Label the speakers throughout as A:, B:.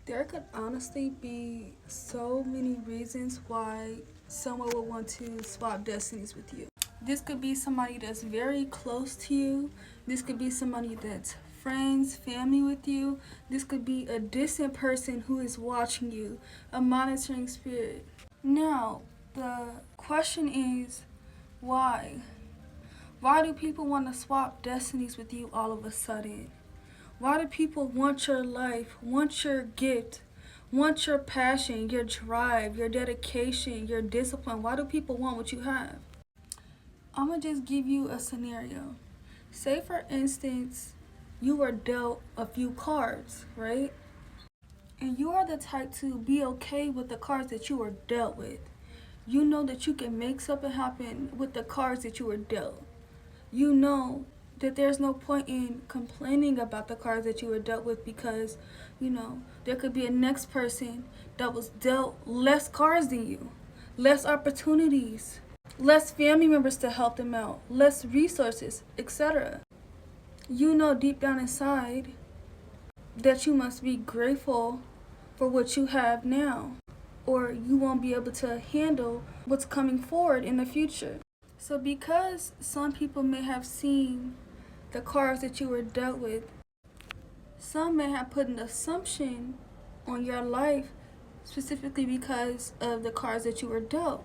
A: There could honestly be so many reasons why someone would want to swap destinies with you. This could be somebody that's very close to you. This could be somebody that's friends, family with you. This could be a distant person who is watching you, a monitoring spirit. Now, the question is why? Why do people want to swap destinies with you all of a sudden? Why do people want your life, want your gift, want your passion, your drive, your dedication, your discipline? Why do people want what you have? I'm going to just give you a scenario. Say, for instance, you were dealt a few cards, right? And you are the type to be okay with the cards that you were dealt with. You know that you can make something happen with the cards that you were dealt. You know that there's no point in complaining about the cards that you were dealt with because, there could be a next person that was dealt less cards than you, less opportunities, less family members to help them out, less resources, etc. You know deep down inside that you must be grateful for what you have now, or you won't be able to handle what's coming forward in the future. So because some people may have seen the cards that you were dealt with, some may have put an assumption on your life specifically because of the cards that you were dealt.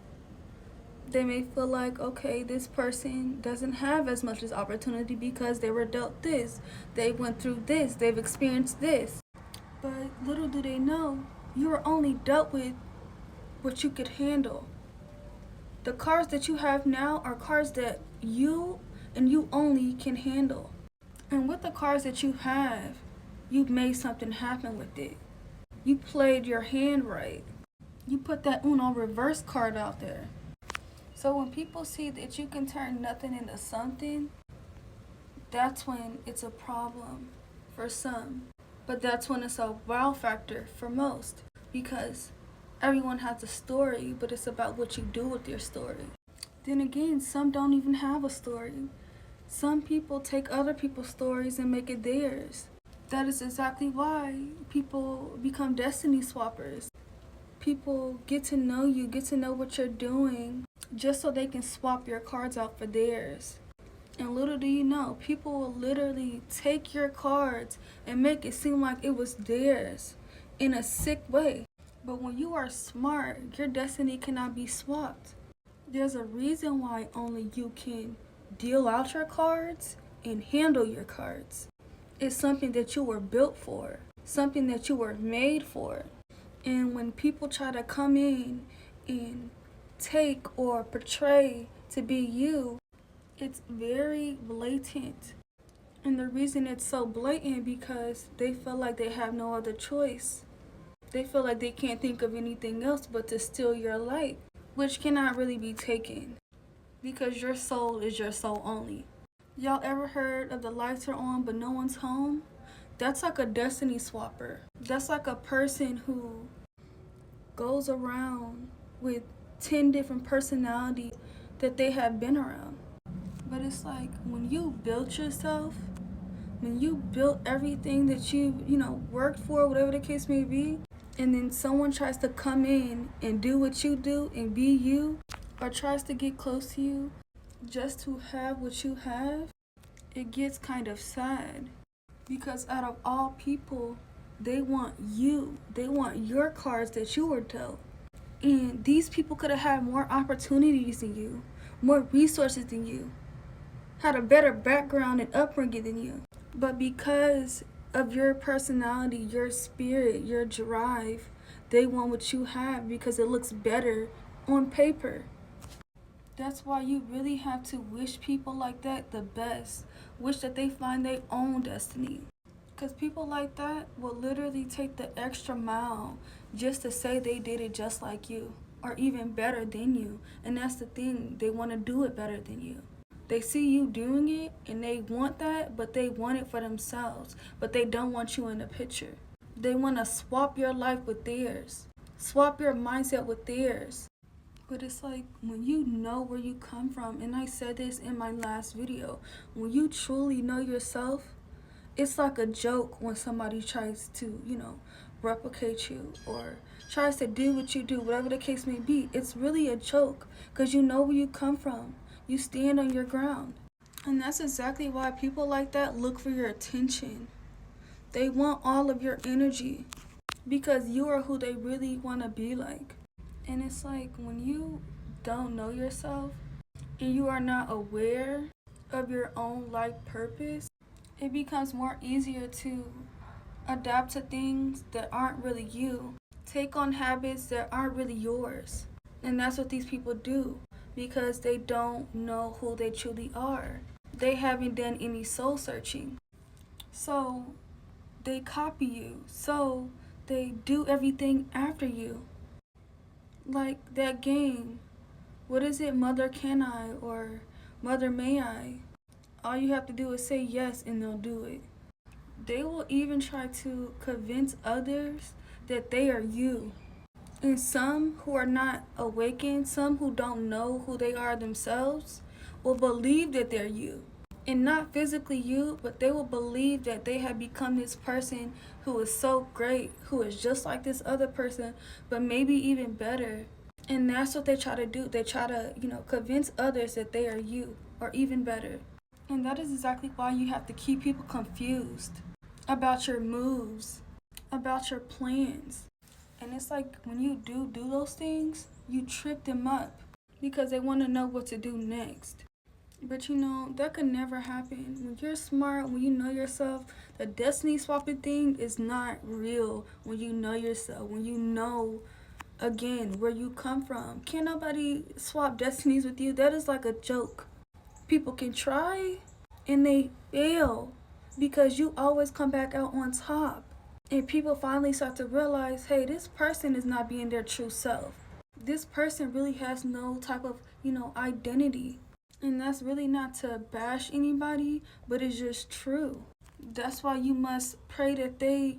A: They may feel like, okay, this person doesn't have as much as opportunity because they were dealt this. They went through this. They've experienced this. But little do they know, you were only dealt with what you could handle. The cards that you have now are cards that you and you only can handle. And with the cards that you have, you've made something happen with it. You played your hand right. You put that Uno reverse card out there. So when people see that you can turn nothing into something, that's when it's a problem for some. But that's when it's a wow factor for most. Because everyone has a story, but it's about what you do with your story. Then again, some don't even have a story. Some people take other people's stories and make it theirs. That is exactly why people become destiny swappers. People get to know you, get to know what you're doing, just so they can swap your cards out for theirs. And little do you know, people will literally take your cards and make it seem like it was theirs in a sick way. But when you are smart, your destiny cannot be swapped. There's a reason why only you can deal out your cards and handle your cards. It's something that you were built for, something that you were made for. And when people try to come in and take or portray to be you, it's very blatant. And the reason it's so blatant because they feel like they have no other choice. They feel like they can't think of anything else but to steal your light, which cannot really be taken because your soul is your soul only. Y'all ever heard of the lights are on but no one's home? That's like a destiny swapper. That's like a person who goes around with 10 different personalities that they have been around. But it's like when you built yourself, when you built everything that you worked for, whatever the case may be, and then someone tries to come in and do what you do and be you, or tries to get close to you just to have what you have, it gets kind of sad. Because out of all people, they want you. They want your cards that you were dealt. And these people could have had more opportunities than you, more resources than you, had a better background and upbringing than you. But because of your personality, your spirit, your drive, they want what you have because it looks better on paper. That's why you really have to wish people like that the best. Wish that they find their own destiny. Because people like that will literally take the extra mile just to say they did it just like you or even better than you. And that's the thing, they want to do it better than you. They see you doing it and they want that, but they want it for themselves. But they don't want you in the picture. They want to swap your life with theirs. Swap your mindset with theirs. But it's like when you know where you come from, and I said this in my last video, when you truly know yourself, it's like a joke when somebody tries to, replicate you or tries to do what you do, whatever the case may be. It's really a joke because you know where you come from. You stand on your ground. And that's exactly why people like that look for your attention. They want all of your energy because you are who they really want to be like. And it's like when you don't know yourself and you are not aware of your own life purpose, it becomes more easier to adapt to things that aren't really you. Take on habits that aren't really yours. And that's what these people do because they don't know who they truly are. They haven't done any soul searching. So they copy you. So they do everything after you. Like that game. What is it? Mother Can I or Mother May I? All you have to do is say yes and they'll do it. They will even try to convince others that they are you. And some who are not awakened, some who don't know who they are themselves, will believe that they're you. And not physically you, but they will believe that they have become this person who is so great, who is just like this other person, but maybe even better. And that's what they try to do. They try to, convince others that they are you, or even better. And that is exactly why you have to keep people confused about your moves, about your plans. And it's like when you do those things, you trip them up because they want to know what to do next. But that could never happen. When you're smart, when you know yourself, the destiny swapping thing is not real when you know yourself, when you know, again, where you come from. Can't nobody swap destinies with you. That is like a joke. People can try and they fail because you always come back out on top. And people finally start to realize, hey, this person is not being their true self. This person really has no type of, identity. And that's really not to bash anybody, but it's just true. That's why you must pray that they,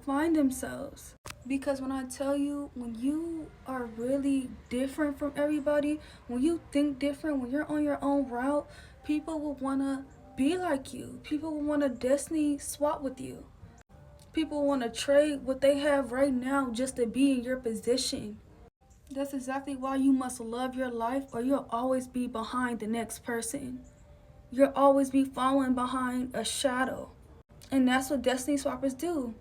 A: find themselves. Because when I tell you, when you are really different from everybody, when you think different, when you're on your own route, people will want to be like you. People will want to destiny swap with you. People want to trade what they have right now just to be in your position. That's exactly why you must love your life or you'll always be behind the next person. You'll always be following behind a shadow. And that's what destiny swappers do.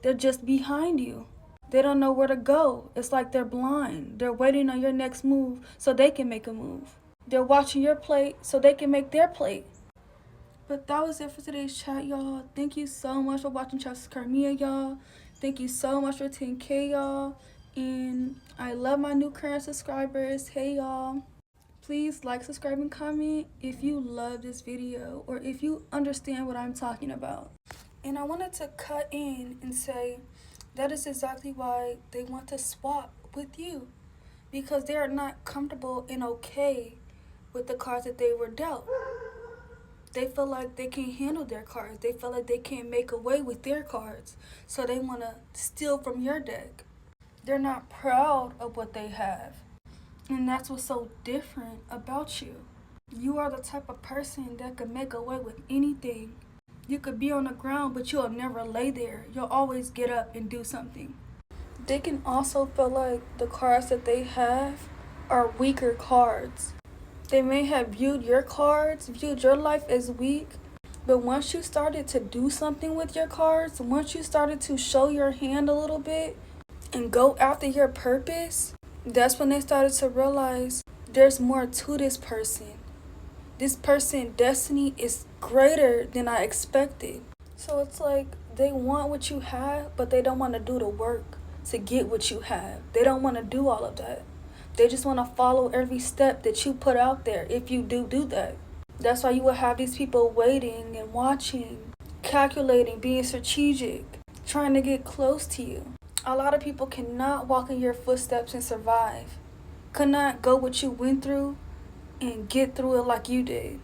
A: They're just behind you. They don't know where to go. It's like they're blind. They're waiting on your next move so they can make a move. They're watching your plate so they can make their plate. But that was it for today's chat, y'all. Thank you so much for watching Chats with Carmia, y'all. Thank you so much for 10K, y'all. And I love my new current subscribers. Hey, y'all. Please like, subscribe, and comment if you love this video or if you understand what I'm talking about. And I wanted to cut in and say that is exactly why they want to swap with you. Because they are not comfortable and okay with the cards that they were dealt. They feel like they can't handle their cards. They feel like they can't make away with their cards. So they want to steal from your deck. They're not proud of what they have. And that's what's so different about you. You are the type of person that could make away with anything. You could be on the ground, but you'll never lay there. You'll always get up and do something. They can also feel like the cards that they have are weaker cards. They may have viewed your cards, viewed your life as weak, but once you started to do something with your cards, once you started to show your hand a little bit and go after your purpose, that's when they started to realize there's more to this person. This person's destiny is greater than I expected. So it's like they want what you have, but they don't want to do the work to get what you have. They don't want to do all of that. They just want to follow every step that you put out there if you do that. That's why you will have these people waiting and watching, calculating, being strategic, trying to get close to you. A lot of people cannot walk in your footsteps and survive. Could not go what you went through and get through it like you did.